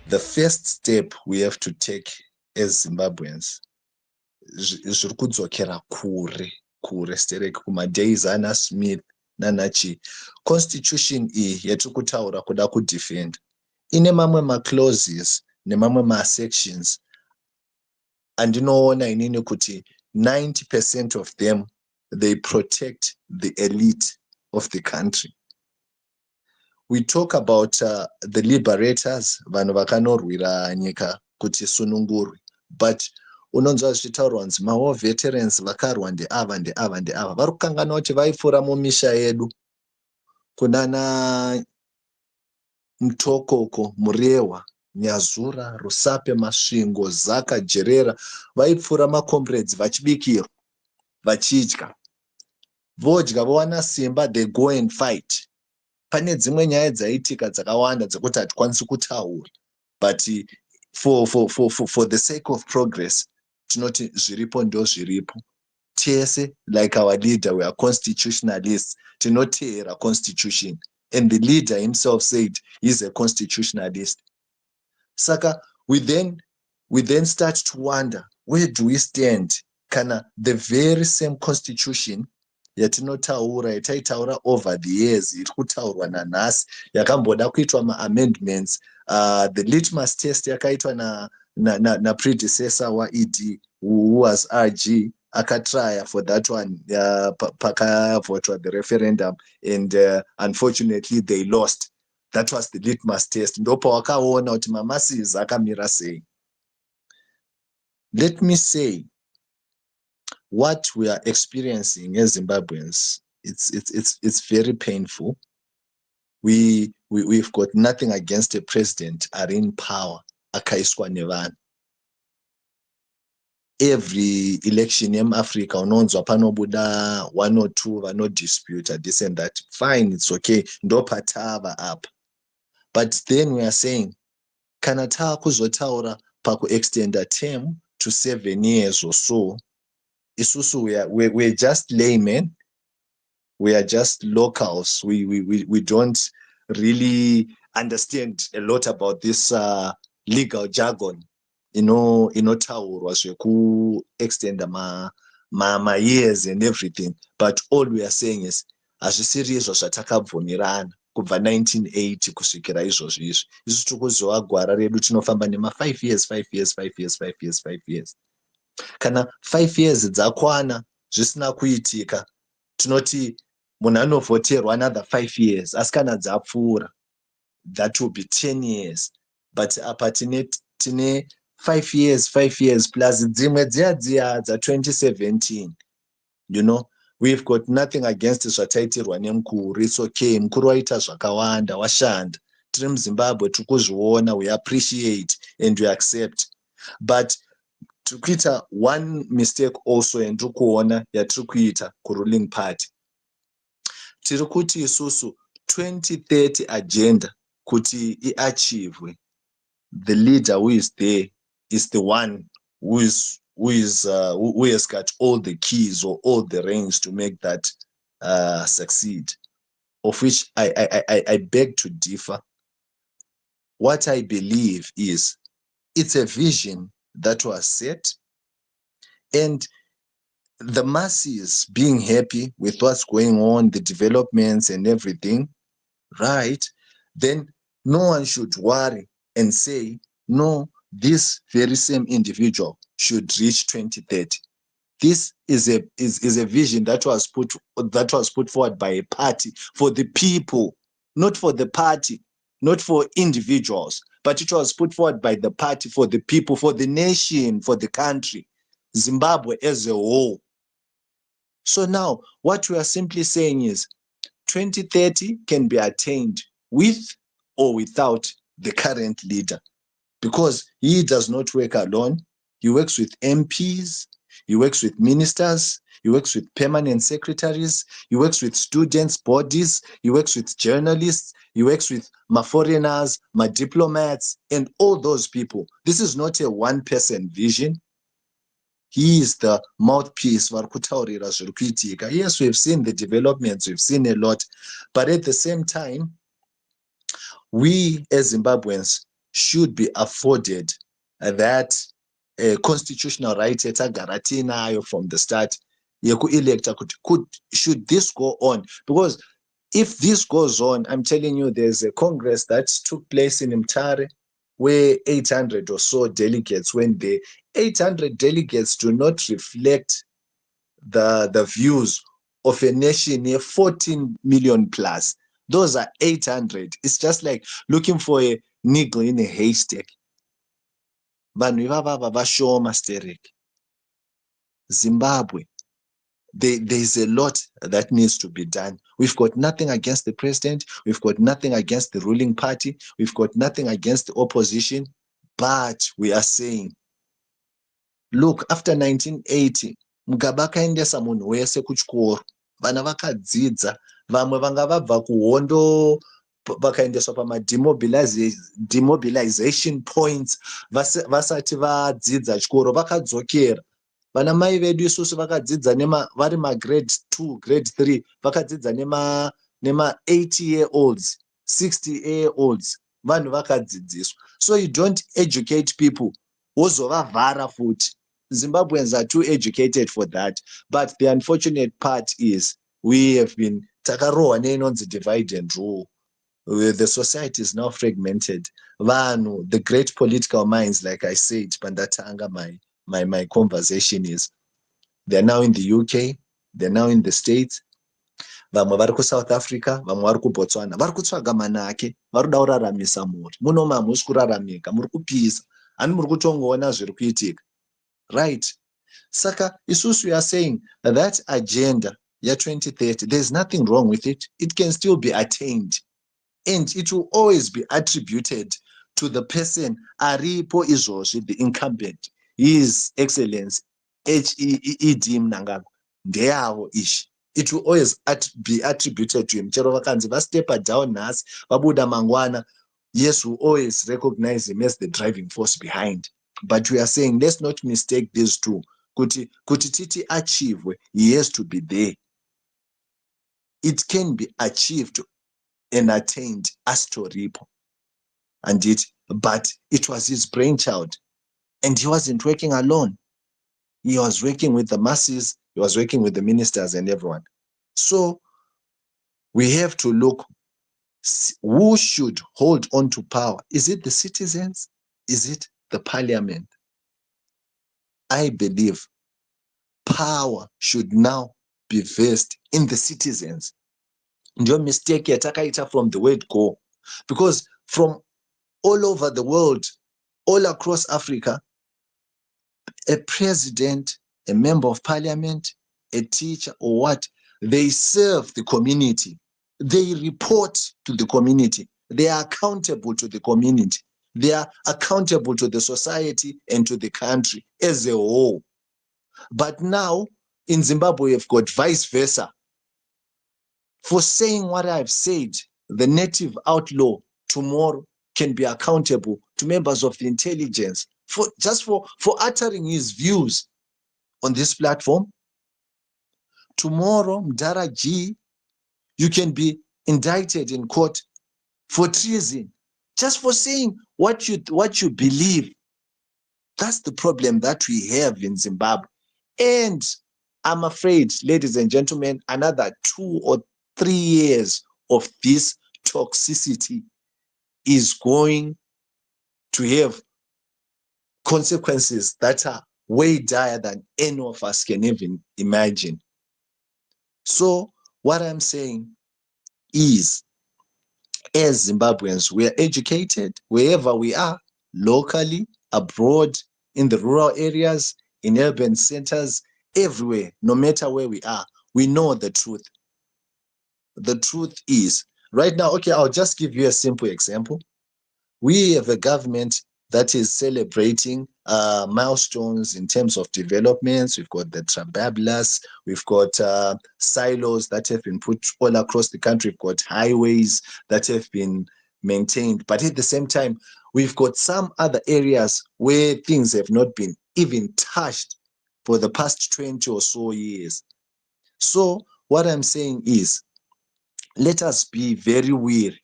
the first step we have to take as Zimbabweans zviri kudzokera kure stereki kumadays ana Smith nanachi. Constitution iyi yatiri kutaura kuda kudefenda ine mamwe maclauses nemamwe masections andinoona inini kuti 90% of them they protect the elite of the country. We talk about the liberators, vanhu vakanorwira nyika kuti sunungurwe, but unonzwa zvichitaurwa kunzi mawar veterans vakarwa ndeava ndeava ndeava vari kukangana kuti vaipfuura mumisha yedu kunana Mutokoko, Murehwa, Nyazura, Rusape, Masvingo, Zaka, Jerera vaipfuura macomrades vachibikirwa vachidya vodya vowana simba, they go and fight. Pane dzimwe nyaya dzaitika dzakawanda dzekuti hatikwanisi kutaura, but for the sake of progress tinoti zviripo ndo zviripo. Tese, like our leader, we are constitutionalists, tinoteera constitution, and the leader himself said he's a constitutionalist. Saka we then start to wonder, where do we stand? Kana the very same constitution yatinotaura yataitaura over the years iri kutaurwa nanhasi yakamboda kuitwa ma-amendments. The litmus test yakaitwa na predecessor wa-ED who was RG akatraya for that one pakavotwa the referendum, and unfortunately they lost. That was the litmus test. Ndopa wakaona kuti mamasizi akamira sei. Let me say, what we are experiencing as Zimbabweans, it's very painful. We've got nothing against a president are in power akaiswa nevanhu. Every election in Africa unonzwa panobuda 1 or 2 vanodispute this and that. Fine, it's okay. Ndopatava up. But then we are saying, kana takuzotaura paku extend a term to 7 years or so. Isusu we're just laymen. We are just locals. We don't really understand a lot about this legal jargon. Inotaurwa zveku extend ma years and everything. But all we are saying is, hazvisiri izvo zvatakabvumirana kubva 1980 kusvikira izvozvo izvi. Isu tiri kuzova gwara redu tinofamba nema 5 years, 5 years, 5 years, 5 years, 5 years. Kana 5 years dzakwana zvisina kuitika, tinoti munhu anovhoterwa another 5 years. Asi kana dzapfuura, that will be 10 years. But apa tine 5 years plus dzimwe dziya dza 2017. We've got nothing against zvataitirwa nemukuru. It's okay. Mukuru waita zvakawanda, washanda. Tiri muZimbabwe tiri kuzviona, we appreciate and we accept. But tikuita one mistake also yandiri kuona yatiri kuita kuruling party. Tiri kuti isusu 2030 agenda kuti iachievwe, the leader who is there is the one who has got all the keys or all the reins to make that succeed, of which I beg to differ. What I believe is it's a vision that was set, and the masses being happy with what's going on, the developments and everything, right? Then no one should worry and say, no, this very same individual should reach 2030. This is a vision that was put forward by a party for the people, not for the party, not for individuals, but it was put forward by the party for the people, for the nation, for the country, Zimbabwe as a whole. So now what we are simply saying is 2030 can be attained with or without the current leader, because he does not work alone. He works with MPs, he works with ministers, he works with permanent secretaries, he works with students' bodies, he works with journalists, he works with foreigners, diplomats, and all those people. This is not a one-person vision. He is the mouthpiece. Yes, we've seen the developments, we've seen a lot, but at the same time, we as Zimbabweans should be afforded that constitutional right yatagara tinayo from the start yeku-electa should this go on, because if this goes on, I'm telling you, there's a congress that took place in Mtare where 800 or so delegates went there. 800 delegates do not reflect the views of a nation here 14 million plus. Those are 800. It's just like looking for a needle in a haystack. Vanhu ivava vashoma sterek. Zimbabwe, there's a lot that needs to be done. We've got nothing against the president. We've got nothing against the ruling party. We've got nothing against the opposition. But we are saying, look, after 1980, Mugabe akaendesa munhu wese kuchikoro. Vana vakadzidza, vamwe vanga vabva kuhondo vakaendeswa pama-demobilization points vasati vadzidza chikoro vakadzokera. Vana mai vedu isusu vakadzidza vari magrade 2 grade 3 vakadzidza nema 80-year-olds 60-year-olds, vanhu vakadzidziswa. So you don't educate people wozovavhara futi. Zimbabweans are too educated for that. But the unfortunate part is we have been takarohwa neinonzi divide and rule. The society is now fragmented. Vanhu, the great political minds, like I said, pandatanga my conversation is, they're now in the UK, they're now in the States, vamwe vari kuSouth Africa, vamwe vari kuBotswana, vari kutsvaga manake, vari kuda kuraramisa mhuri. Muno hamusi kuraramika, muri kupisa, hani muri kutongoona zviri kuitika. Right? Saka, isusu we are saying that agenda ya 2030, there's nothing wrong with it. It can still be attained. And it will always be attributed to the person aripo izvozvi, the incumbent, His Excellency H.E.D. Mnangagwa. Ndeyavo ishi. It will always be attributed to him. Chero vakanzi vastepa down nhasi vabuda mangwana, yes, we always recognize him as the driving force behind. But we are saying, let's not mistake these two. Kuti titi achieve, he has to be there. It can be achieved and attained as Toripo. But it was his brainchild. And he wasn't working alone. He was working with the masses, he was working with the ministers and everyone. So we have to look, who should hold on to power? Is it the citizens? Is it the parliament? I believe power should now be vested in the citizens. Your mistake yatakaita from the word go. Because from all over the world, all across Africa, a president, a member of parliament, a teacher or what, they serve the community. They report to the community. They are accountable to the community. They are accountable to the society and to the country as a whole. But now in Zimbabwe, we've got vice versa. For saying what I've said, the native outlaw tomorrow can be accountable to members of the intelligence for uttering his views on this platform. Tomorrow, Mdara G, you can be indicted in court for treason just for saying what you believe. That's the problem that we have in Zimbabwe. And I'm afraid, ladies and gentlemen, another 2 or 3 years of this toxicity is going to have consequences that are way dire than any of us can even imagine. So what I'm saying is, as Zimbabweans, we are educated wherever we are, locally, abroad, in the rural areas, in urban centers, everywhere, no matter where we are, we know the truth. The truth is, right now, okay, I'll just give you a simple example. We have a government that is celebrating milestones in terms of developments. We've got the Trabablas, we've got silos that have been put all across the country, we've got highways that have been maintained. But at the same time, we've got some other areas where things have not been even touched for the past 20 or so years. So what I'm saying is, let us be very wary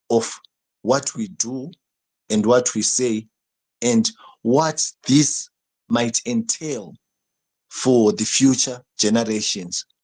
of what we do and what we say, and what this might entail for the future generations.